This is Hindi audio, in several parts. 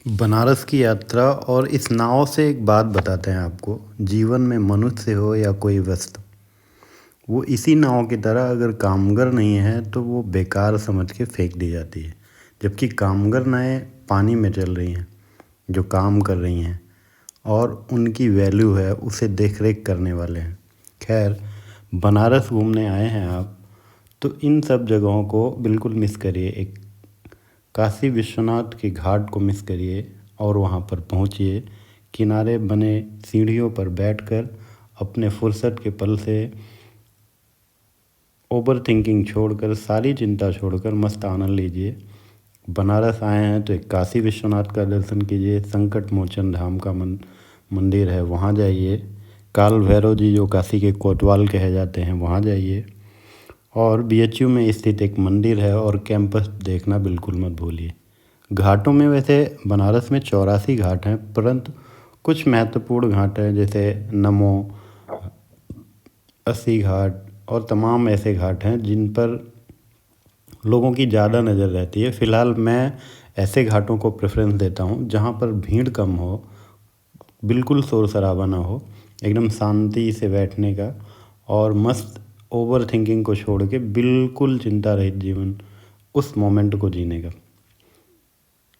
बनारस की यात्रा और इस नाव से एक बात बताते हैं आपको। जीवन में मनुष्य हो या कोई वस्तु, वो इसी नाव की तरह अगर कामगर नहीं है तो वो बेकार समझ के फेंक दी जाती है। जबकि कामगर नावें पानी में चल रही हैं, जो काम कर रही हैं और उनकी वैल्यू है, उसे देख रेख करने वाले हैं। खैर, बनारस घूमने आए हैं आप, तो इन सब जगहों को बिल्कुल मिस करिए। एक काशी विश्वनाथ के घाट को मिस करिए और वहाँ पर पहुँचिए। किनारे बने सीढ़ियों पर बैठकर अपने फुर्सत के पल से ओवर थिंकिंग छोड़कर, सारी चिंता छोड़कर मस्त आनंद लीजिए। बनारस आए हैं तो एक काशी विश्वनाथ का दर्शन कीजिए। संकट मोचन धाम का मंदिर है, वहाँ जाइए। काल भैरव जी जो काशी के कोतवाल कहे जाते हैं, वहाँ जाइए। और बीएचयू में स्थित एक मंदिर है और कैंपस देखना बिल्कुल मत भूलिए। घाटों में वैसे बनारस में 84 घाट हैं, परंतु कुछ महत्वपूर्ण घाट हैं जैसे नमो, अस्सी घाट और तमाम ऐसे घाट हैं जिन पर लोगों की ज़्यादा नज़र रहती है। फ़िलहाल मैं ऐसे घाटों को प्रेफरेंस देता हूँ जहाँ पर भीड़ कम हो, बिल्कुल शोर शराबा ना हो, एकदम शांति से बैठने का और मस्त ओवर थिंकिंग को छोड़ के बिल्कुल चिंता रहित जीवन, उस मोमेंट को जीने का।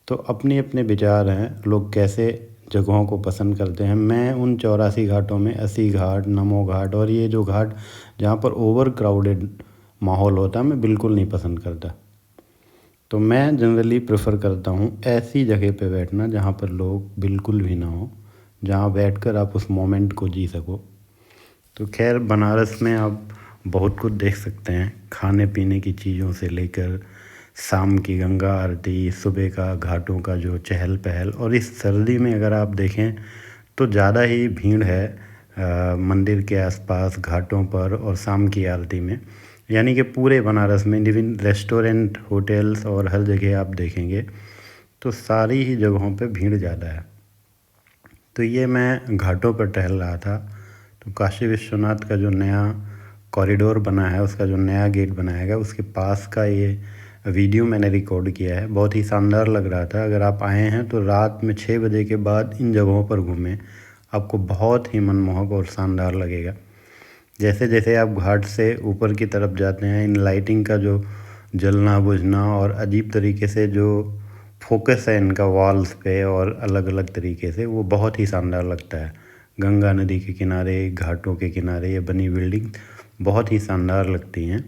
तो अपने अपने विचार हैं, लोग कैसे जगहों को पसंद करते हैं। मैं उन 84 घाटों में अस्सी घाट, नमो घाट और ये जो घाट जहाँ पर ओवर क्राउडेड माहौल होता है, मैं बिल्कुल नहीं पसंद करता। तो मैं जनरली प्रेफर करता हूँ ऐसी जगह पे बैठना जहाँ पर लोग बिल्कुल भी ना हो, जहाँ बैठकर आप उस मोमेंट को जी सको। तो खैर, बनारस में आप बहुत कुछ देख सकते हैं, खाने पीने की चीज़ों से लेकर शाम की गंगा आरती, सुबह का घाटों का जो चहल पहल। और इस सर्दी में अगर आप देखें तो ज़्यादा ही भीड़ है मंदिर के आसपास, घाटों पर और शाम की आरती में। यानी कि पूरे बनारस में इवन रेस्टोरेंट, होटल्स और हर जगह आप देखेंगे तो सारी ही जगहों पे भीड़ ज़्यादा है। तो ये मैं घाटों पर टहल रहा था, तो काशी विश्वनाथ का जो नया कॉरिडोर बना है, उसका जो नया गेट बनाया गया, उसके पास का ये वीडियो मैंने रिकॉर्ड किया है। बहुत ही शानदार लग रहा था। अगर आप आए हैं तो रात में 6 बजे के बाद इन जगहों पर घूमें, आपको बहुत ही मनमोहक और शानदार लगेगा। जैसे जैसे आप घाट से ऊपर की तरफ जाते हैं, इन लाइटिंग का जो जलना बुझना और अजीब तरीके से जो फोकस है इनका वॉल्स पे और अलग अलग तरीके से, वो बहुत ही शानदार लगता है। गंगा नदी के किनारे, घाटों के किनारे ये बनी बिल्डिंग बहुत ही शानदार लगती हैं।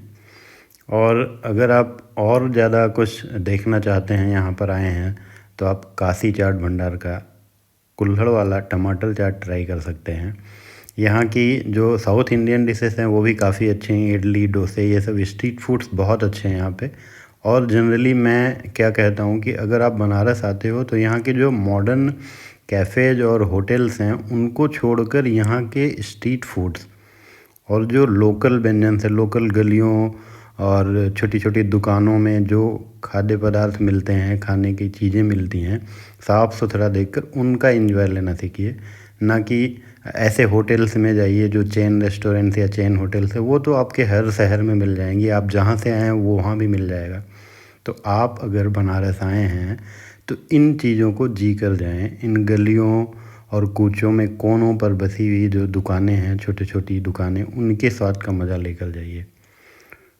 और अगर आप और ज़्यादा कुछ देखना चाहते हैं, यहाँ पर आए हैं, तो आप काशी चाट भंडार का कुल्हड़ वाला टमाटर चाट ट्राई कर सकते हैं। यहाँ की जो साउथ इंडियन डिशेस हैं वो भी काफ़ी अच्छे हैं। इडली, डोसे, ये सब स्ट्रीट फूड्स बहुत अच्छे हैं यहाँ पे। और जनरली मैं क्या कहता हूँ कि अगर आप बनारस आते हो तो यहाँ के जो मॉडर्न कैफ़ेज और होटल्स हैं, उनको छोड़कर यहाँ के स्ट्रीट फूड्स और जो लोकल व्यंजन से, लोकल गलियों और छोटी छोटी दुकानों में जो खाद्य पदार्थ मिलते हैं, खाने की चीज़ें मिलती हैं, साफ़ सुथरा देखकर उनका एंजॉय लेना सीखिए। ना कि ऐसे होटल्स में जाइए जो चेन रेस्टोरेंट्स या चेन होटल्स है, वो तो आपके हर शहर में मिल जाएंगी। आप जहाँ से आए हैं वो वहाँ भी मिल जाएगा। तो आप अगर बनारस आए हैं तो इन चीज़ों को जी कर जाएं। इन गलियों और कूचों में कोनों पर बसी हुई जो दुकानें हैं, छोटी छोटी दुकानें, उनके स्वाद का मज़ा लेकर जाइए।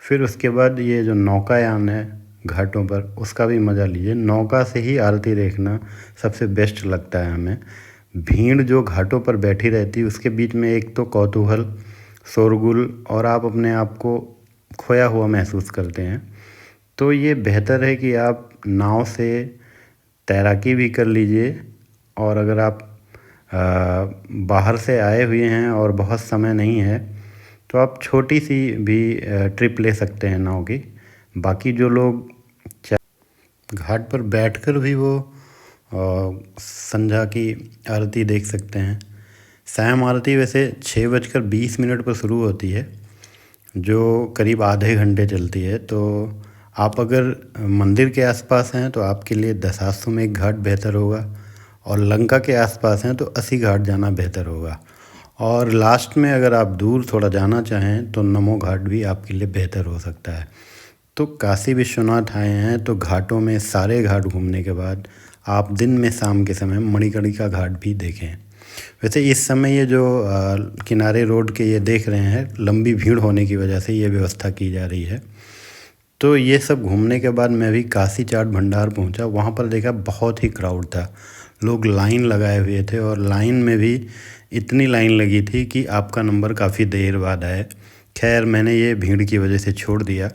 फिर उसके बाद ये जो नौकायान है घाटों पर, उसका भी मज़ा लीजिए। नौका से ही आरती देखना सबसे बेस्ट लगता है हमें। भीड़ जो घाटों पर बैठी रहती है, उसके बीच में एक तो कौतूहल, शोरगुल और आप अपने आप को खोया हुआ महसूस करते हैं। तो ये बेहतर है कि आप नाव से तैराकी भी कर लीजिए। और अगर आप बाहर से आए हुए हैं और बहुत समय नहीं है तो आप छोटी सी भी ट्रिप ले सकते हैं नाव की। बाकी जो लोग घाट पर बैठकर भी वो संध्या की आरती देख सकते हैं। सायं आरती वैसे 6:20 पर शुरू होती है, जो करीब आधे घंटे चलती है। तो आप अगर मंदिर के आसपास हैं तो आपके लिए दशाश्वमेध घाट बेहतर होगा, और लंका के आसपास हैं तो अस्सी घाट जाना बेहतर होगा। और लास्ट में अगर आप दूर थोड़ा जाना चाहें तो नमो घाट भी आपके लिए बेहतर हो सकता है। तो काशी विश्वनाथ आए हैं तो घाटों में सारे घाट घूमने के बाद आप दिन में शाम के समय मणिकर्णिका घाट भी देखें। वैसे इस समय ये जो किनारे रोड के ये देख रहे हैं, लंबी भीड़ होने की वजह से ये व्यवस्था की जा रही है। तो ये सब घूमने के बाद मैं भी काशी चाट भंडार पहुंचा। वहाँ पर देखा बहुत ही क्राउड था, लोग लाइन लगाए हुए थे और लाइन में भी इतनी लाइन लगी थी कि आपका नंबर काफ़ी देर बाद आए। खैर मैंने ये भीड़ की वजह से छोड़ दिया।